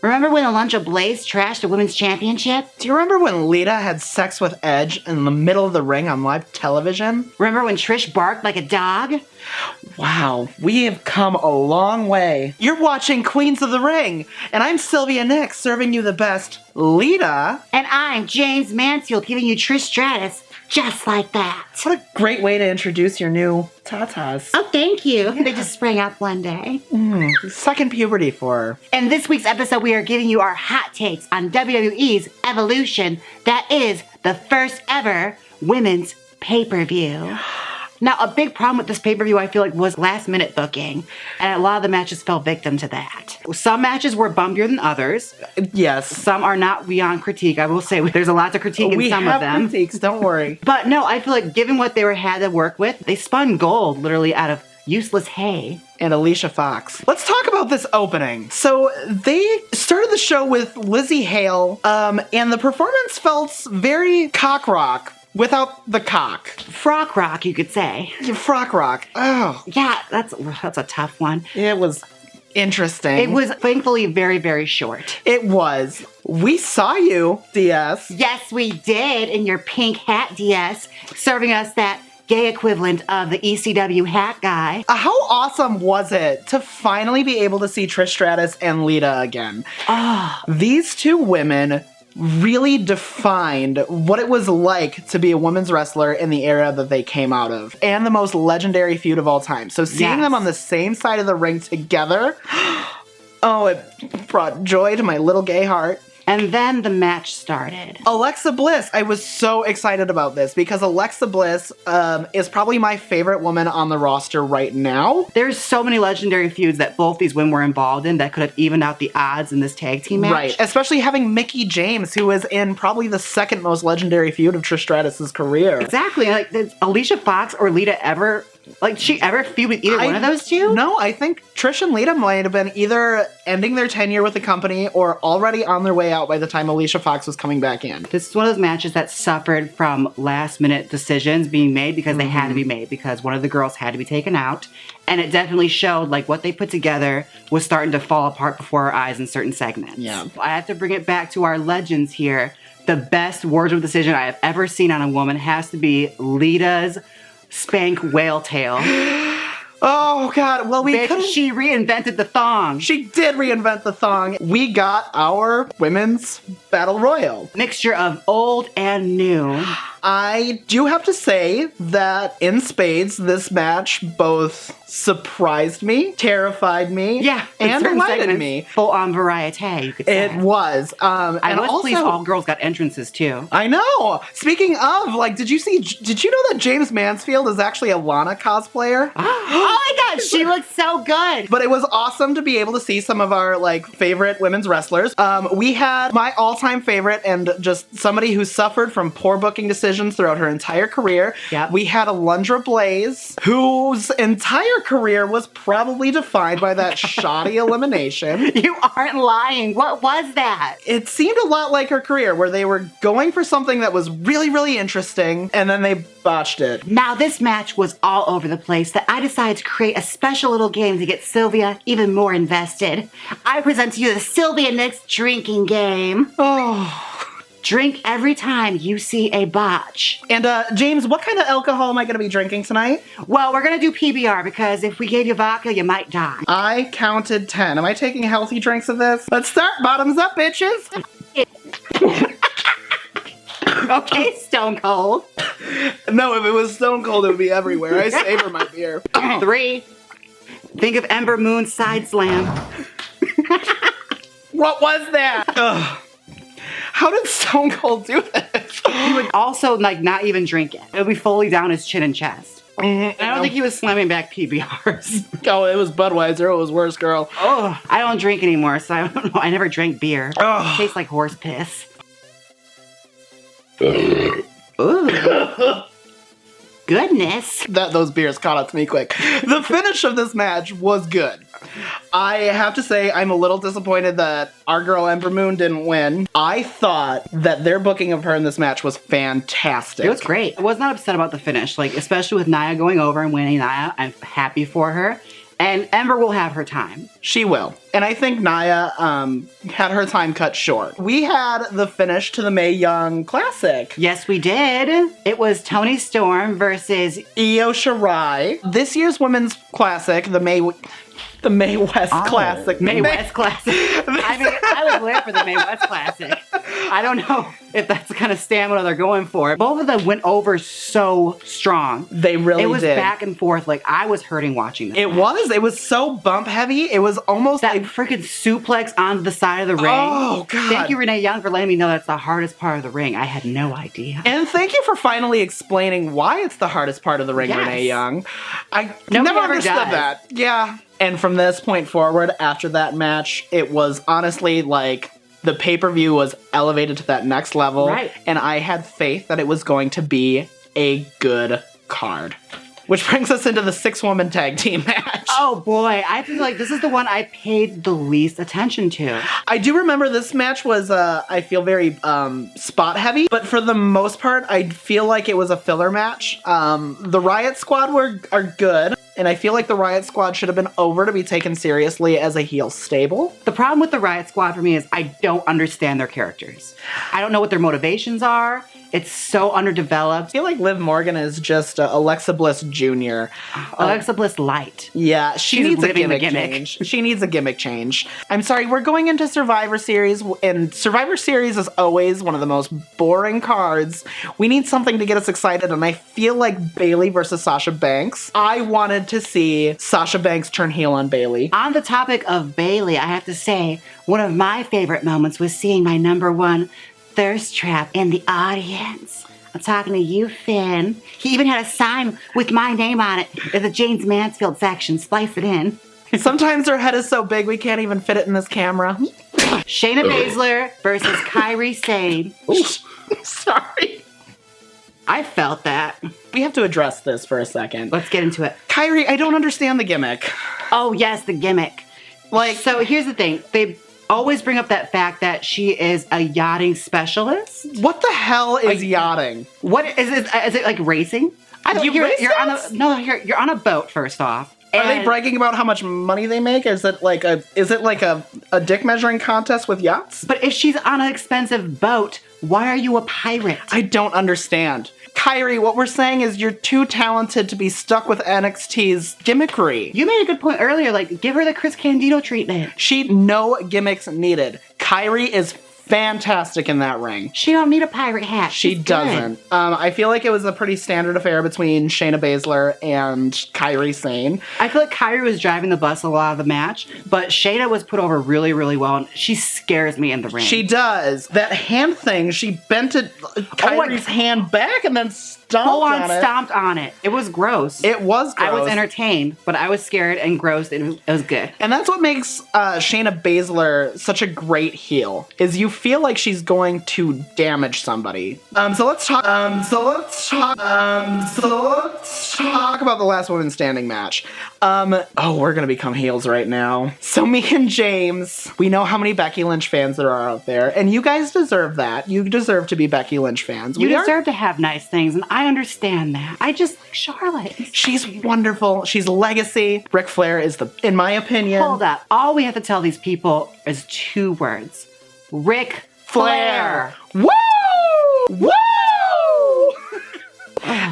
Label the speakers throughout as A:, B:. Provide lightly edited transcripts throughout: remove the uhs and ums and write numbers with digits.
A: Remember when Alundra Blaze trashed the women's championship?
B: Do you remember when Lita had sex with Edge in the middle of the ring on live television?
A: Remember when Trish barked like a dog?
B: Wow, we have come a long way. You're watching Queens of the Ring, and I'm Sylvia Nyxx serving you the best Lita.
A: And I'm Jaymes Mansfield giving you Trish Stratus just like that.
B: What a great way to introduce your new tatas.
A: Oh, thank you. Yeah. They just sprang up one day.
B: Second puberty for her.
A: In this week's episode, we are giving you our hot takes on WWE's Evolution. That is the first ever women's pay-per-view. Now, a big problem with this pay-per-view, I feel like, was last-minute booking, and a lot of the matches fell victim to that. Some matches were bumpier than others.
B: Yes.
A: Some are not beyond critique. I will say there's a lot to critique in some of them.
B: We have critiques, don't worry.
A: But no, I feel like given what they had to work with, they spun gold literally out of useless hay.
B: And Alicia Fox. Let's talk about this opening. So they started the show with Lizzie Hale, and the performance felt very cock rock. Without the cock.
A: Frock rock, you could say.
B: Yeah, frock rock. Oh.
A: Yeah, that's a tough one.
B: It was interesting.
A: It was thankfully very, very short.
B: It was. We saw you, DS.
A: Yes, we did, in your pink hat, DS, serving us that gay equivalent of the ECW hat guy.
B: How awesome was it to finally be able to see Trish Stratus and Lita again?
A: Oh.
B: These two women really defined what it was like to be a women's wrestler in the era that they came out of, and the most legendary feud of all time. So seeing them on the same side of the ring together, oh, it brought joy to my little gay heart.
A: And then the match started.
B: Alexa Bliss. I was so excited about this because Alexa Bliss is probably my favorite woman on the roster right now.
A: There's so many legendary feuds that both these women were involved in that could have evened out the odds in this tag team match.
B: Right, especially having Mickie James, who is in probably the second most legendary feud of Trish Stratus's career.
A: Exactly. Like, did Alicia Fox or Lita ever... Like, she ever feud with either one of those two?
B: No, I think Trish and Lita might have been either ending their tenure with the company or already on their way out by the time Alicia Fox was coming back in.
A: This is one of those matches that suffered from last-minute decisions being made because they had to be made, because one of the girls had to be taken out. And it definitely showed, like, what they put together was starting to fall apart before our eyes in certain segments.
B: Yeah.
A: I have to bring it back to our legends here. The best wardrobe decision I have ever seen on a woman has to be Lita's spank whale tail.
B: Oh, God. Well,
A: she reinvented the thong.
B: She did reinvent the thong. We got our women's battle royal.
A: Mixture of old and new.
B: I do have to say that in spades, this match both surprised me, terrified me, and delighted me.
A: Full-on variety, you could say.
B: It was.
A: I was pleased all girls got entrances, too.
B: I know. Speaking of, like, did you know that Jaymes Mansfield is actually a Lana cosplayer?
A: Oh my God, she looks so good.
B: But it was awesome to be able to see some of our, like, favorite women's wrestlers. We had my all-time favorite and just somebody who suffered from poor booking decisions throughout her entire career.
A: Yep.
B: We had Alundra Blaze, whose entire career was probably defined by that shoddy elimination.
A: You aren't lying. What was that?
B: It seemed a lot like her career, where they were going for something that was really, really interesting, and then they botched it.
A: Now, this match was all over the place, that I decided to create a special little game to get Sylvia even more invested. I present to you the Sylvia Nyxx drinking game.
B: Oh...
A: Drink every time you see a botch.
B: And, James, what kind of alcohol am I going to be drinking tonight?
A: Well, we're going to do PBR, because if we gave you vodka, you might die.
B: I counted 10. Am I taking healthy drinks of this? Let's start. Bottoms up, bitches.
A: Okay, Stone Cold.
B: No, if it was Stone Cold, it would be everywhere. I savor my beer.
A: 3. Think of Ember Moon's side slam.
B: What was that? Ugh. How did Stone Cold do this?
A: He would also, like, not even drink it. It would be fully down his chin and chest. I don't think he was slamming back PBRs.
B: Oh, it was Budweiser. It was worse, girl.
A: Oh, I don't drink anymore, so I don't know. I never drank beer.
B: Oh.
A: It tastes like horse piss. Ooh. Goodness.
B: Those beers caught up to me quick. The finish of this match was good. I have to say, I'm a little disappointed that our girl Ember Moon didn't win. I thought that their booking of her in this match was fantastic.
A: It was great. I was not upset about the finish, like, especially with Nia going over and winning Nia. I'm happy for her. And Ember will have her time.
B: She will. And I think Nia had her time cut short. We had the finish to the Mae Young Classic.
A: Yes, we did. It was Toni Storm versus
B: Io Shirai. This year's women's classic, the Mae West Classic.
A: Mae West Classic. I mean, I was there for the Mae West Classic. I don't know if that's the kind of stamina they're going for. Both of them went over so strong.
B: They really did.
A: It was back and forth. Like, I was hurting watching this.
B: It was so bump heavy. It was almost
A: that
B: like
A: freaking suplex onto the side of the ring.
B: Oh, God.
A: Thank you, Renee Young, for letting me know that's the hardest part of the ring. I had no idea.
B: And thank you for finally explaining why it's the hardest part of the ring,
A: Yes.
B: Renee Young. I
A: Nobody
B: never
A: ever
B: understood
A: does.
B: that. Yeah. And from this point forward, after that match, it was honestly like the pay-per-view was elevated to that next level.
A: Right.
B: And I had faith that it was going to be a good card. Which brings us into the 6-woman tag team match.
A: Oh boy, I feel like this is the one I paid the least attention to.
B: I do remember this match was, I feel very spot heavy, but for the most part, I feel like it was a filler match. The Riot Squad are good, and I feel like the Riot Squad should have been over to be taken seriously as a heel stable.
A: The problem with the Riot Squad for me is I don't understand their characters. I don't know what their motivations are. It's so underdeveloped.
B: I feel like Liv Morgan is just Alexa Bliss Jr.
A: Alexa Bliss light.
B: Yeah, she
A: She's
B: needs a
A: living the
B: gimmick
A: gimmick.
B: change. She needs a gimmick change. I'm sorry, we're going into Survivor Series, and Survivor Series is always one of the most boring cards. We need something to get us excited, and I feel like Bayley versus Sasha Banks. I wanted to see Sasha Banks turn heel on Bayley.
A: On the topic of Bayley, I have to say, one of my favorite moments was seeing my #1 thirst trap in the audience. I'm talking to you, Finn. He even had a sign with my name on it in the JaymesMansfield section. Splice it in.
B: Sometimes her head is so big we can't even fit it in this camera.
A: Shayna Baszler versus Kairi Sane.
B: Sorry.
A: I felt that.
B: We have to address this for a second.
A: Let's get into it.
B: Kairi, I don't understand the gimmick.
A: Oh, yes, the gimmick.
B: Like,
A: So here's the thing. They always bring up that fact that she is a yachting specialist.
B: what the hell is yachting?
A: What is it? Is it like racing? I don't.
B: You
A: You're,
B: race
A: you're on
B: yachts?
A: a no. You're on a boat. First off,
B: Are they
A: And-
B: bragging about how much money they make? Is it like a dick measuring contest with yachts?
A: But if she's on an expensive boat, why are you a pirate?
B: I don't understand. Kairi, what we're saying is you're too talented to be stuck with NXT's gimmickry.
A: You made a good point earlier. Like, give her the Chris Candido treatment.
B: No gimmicks needed. Kairi is fantastic in that ring.
A: She don't need a pirate hat.
B: She
A: She's good.
B: doesn't. I feel like it was a pretty standard affair between Shayna Baszler and Kairi Sane.
A: I feel like Kairi was driving the bus a lot of the match, but Shayna was put over really, really well, and she scares me in the ring.
B: She does. That hand thing, she bent Kairi's hand back and then stomped
A: Full on
B: on it.
A: stomped on it. It was gross.
B: It was gross.
A: I was entertained, but I was scared and gross, and it was good.
B: And that's what makes Shayna Baszler such a great heel, is you feel like she's going to damage somebody. So let's talk about the last woman standing match. We're gonna become heels right now. So me and James, we know how many Becky Lynch fans there are out there, and you guys deserve that. You deserve to be Becky Lynch fans.
A: You deserve to have nice things, and I understand that. I just like Charlotte.
B: She's wonderful. She's legacy. Ric Flair is in my opinion.
A: Hold up. All we have to tell these people is 2 words. Ric Flair.
B: Woo! Woo!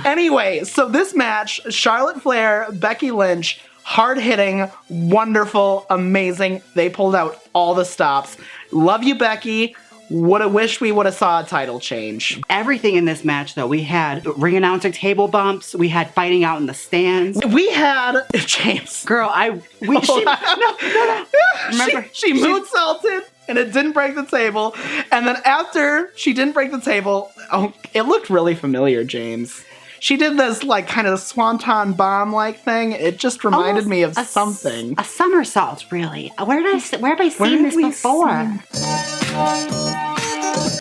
B: Anyway, so this match, Charlotte Flair, Becky Lynch, hard-hitting, wonderful, amazing. They pulled out all the stops. Love you, Becky. Woulda wished we woulda saw a title change.
A: Everything in this match, though, we had ring announcer table bumps. We had fighting out in the stands.
B: We had James.
A: Girl, no. Remember,
B: she moonsaulted and it didn't break the table. And then after she didn't break the table, it looked really familiar, James. She did this like kind of swanton bomb like thing. It just reminded me of something.
A: A somersault, really. Where have I seen this before?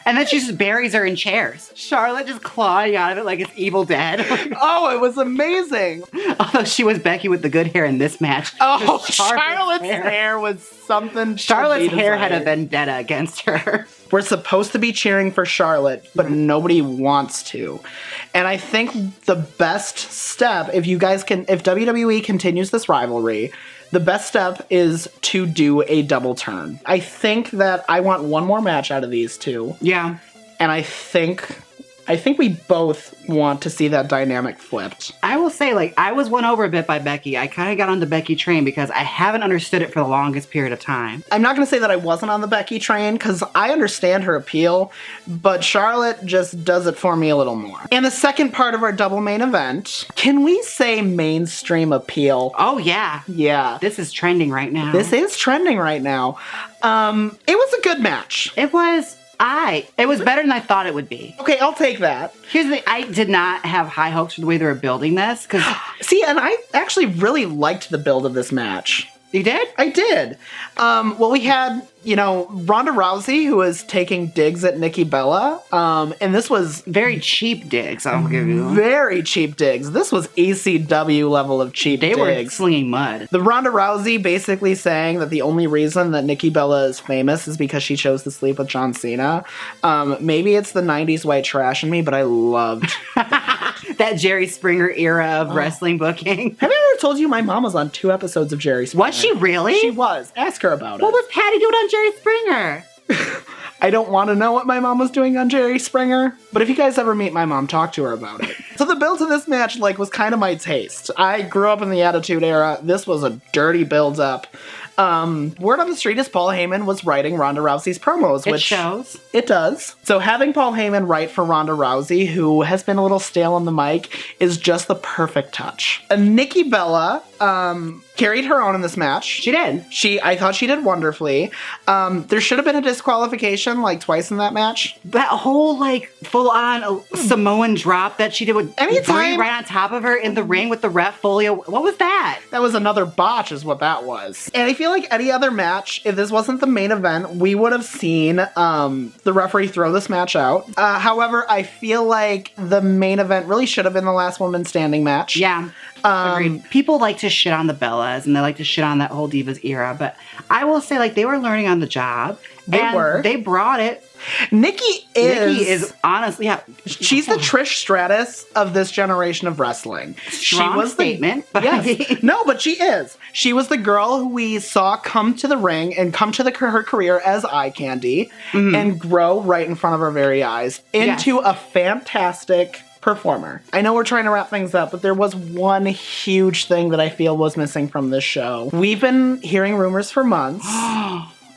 A: And then she just buries her in chairs. Charlotte just clawing out of it like it's Evil Dead.
B: Oh, it was amazing.
A: Although she was Becky with the good hair in this match.
B: Oh,
A: Just
B: Charlotte's hair was something.
A: Charlotte's hair had a vendetta against her.
B: We're supposed to be cheering for Charlotte, but nobody wants to. And I think the best step, if WWE continues this rivalry, The best step is to do a double turn. I think that I want one more match out of these two.
A: Yeah.
B: And I think we both want to see that dynamic flipped.
A: I will say, like, I was won over a bit by Becky. I kind of got on the Becky train because I haven't understood it for the longest period of time.
B: I'm not going to say that I wasn't on the Becky train because I understand her appeal, but Charlotte just does it for me a little more. And the second part of our double main event, can we say mainstream appeal?
A: Oh, yeah.
B: Yeah.
A: This is trending right now.
B: This is trending right now. It was a good match.
A: It was better than I thought it would be.
B: Okay, I'll take that.
A: Here's the thing, I did not have high hopes for the way they were building this, because...
B: See, and I actually really liked the build of this match.
A: You did?
B: I did. Well, we had, Ronda Rousey, who was taking digs at Nikki Bella, and this was...
A: Very cheap digs, I'll give you.
B: Very cheap digs. This was ECW level of cheap digs.
A: They were slinging mud.
B: The Ronda Rousey basically saying that the only reason that Nikki Bella is famous is because she chose to sleep with John Cena. Maybe it's the 90s white trash in me, but I loved
A: that Jerry Springer era of wrestling booking.
B: Have I ever told you my mom was on 2 episodes of Jerry Springer?
A: Was she really?
B: She was. Ask her about it.
A: What was Patty doing on Jerry Springer?
B: I don't want to know what my mom was doing on Jerry Springer, but if you guys ever meet my mom, talk to her about it. So the build to this match, was kind of my taste. I grew up in the Attitude Era. This was a dirty build-up. Word on the street is Paul Heyman was writing Ronda Rousey's promos, which
A: shows.
B: It does. So having Paul Heyman write for Ronda Rousey, who has been a little stale on the mic, is just the perfect touch. Nikki Bella, carried her own in this match.
A: She did.
B: I thought she did wonderfully. There should have been a disqualification twice in that match.
A: That whole full-on Samoan drop that she did with
B: Anytime-
A: Brie right on top of her in the ring with the ref folio. What was that?
B: That was another botch is what that was. And I feel like any other match, if this wasn't the main event, we would have seen the referee throw this match out. However, I feel like the main event really should have been the last woman standing match.
A: Yeah. Agreed. People like to shit on the Bellas and they like to shit on that whole Divas era, but I will say they were learning on the job. They brought it.
B: Nikki
A: is honestly, yeah.
B: She's the Trish Stratus of this generation of wrestling.
A: Strong statement.
B: Yes. No, but she is. She was the girl who we saw come to the ring and come to her career as eye candy and grow right in front of our very eyes into a fantastic performer. I know we're trying to wrap things up, but there was one huge thing that I feel was missing from this show. We've been hearing rumors for months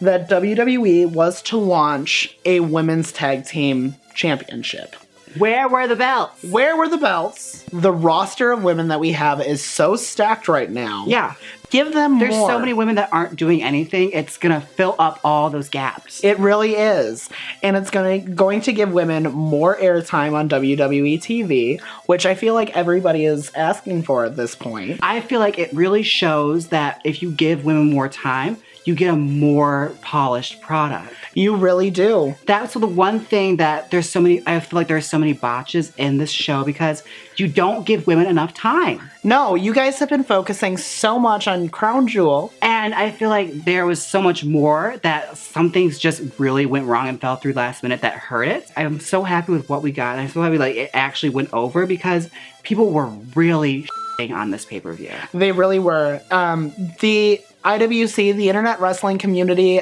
B: that WWE was to launch a women's tag team championship.
A: Where were the belts?
B: Where were the belts? The roster of women that we have is so stacked right now.
A: Yeah.
B: Give them
A: There's
B: more.
A: so many women that aren't doing anything. It's going to fill up all those gaps.
B: It really is. And it's going to give women more airtime on WWE TV, which I feel like everybody is asking for at this point.
A: I feel like it really shows that if you give women more time, you get a more polished product.
B: You really do.
A: That's the one thing that I feel like there's so many botches in this show because you don't give women enough time.
B: No, you guys have been focusing so much on Crown Jewel.
A: And I feel like there was so much more that some things just really went wrong and fell through last minute that hurt it. I'm so happy with what we got. And I'm so happy it actually went over because people were really on this pay-per-view.
B: They really were. The IWC, the Internet Wrestling Community,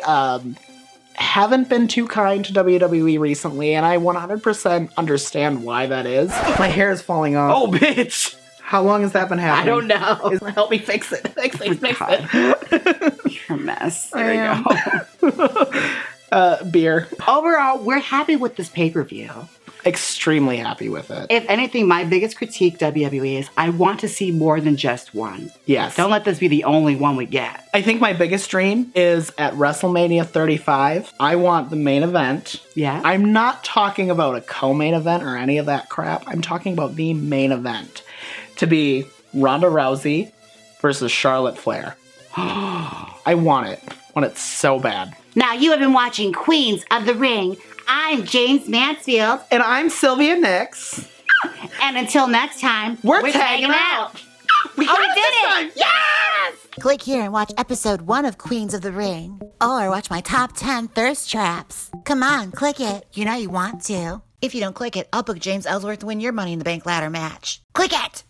B: haven't been too kind to WWE recently, and I 100% understand why that is. My hair is falling off.
A: Oh, bitch!
B: How long has that been happening?
A: I don't know.
B: Help me fix it. Fix it.
A: You're a mess. There you
B: go. Beer.
A: Overall, we're happy with this pay-per-view.
B: Extremely happy with it.
A: If anything, my biggest critique, WWE, is I want to see more than just one.
B: Yes.
A: Don't let this be the only one we get.
B: I think my biggest dream is at WrestleMania 35. I want the main event.
A: Yeah.
B: I'm not talking about a co-main event or any of that crap. I'm talking about the main event to be Ronda Rousey versus Charlotte Flair. I want it. I want it so bad.
A: Now you have been watching Queens of the Ring. I'm Jaymes Mansfield.
B: And I'm Sylvia Nyxx.
A: And until next time,
B: we're tagging out. We did it! Yes!
C: Click here and watch episode 1 of Queens of the Ring. Or watch my top 10 thirst traps. Come on, click it. You know you want to. If you don't click it, I'll book James Ellsworth to win your Money in the Bank ladder match. Click it!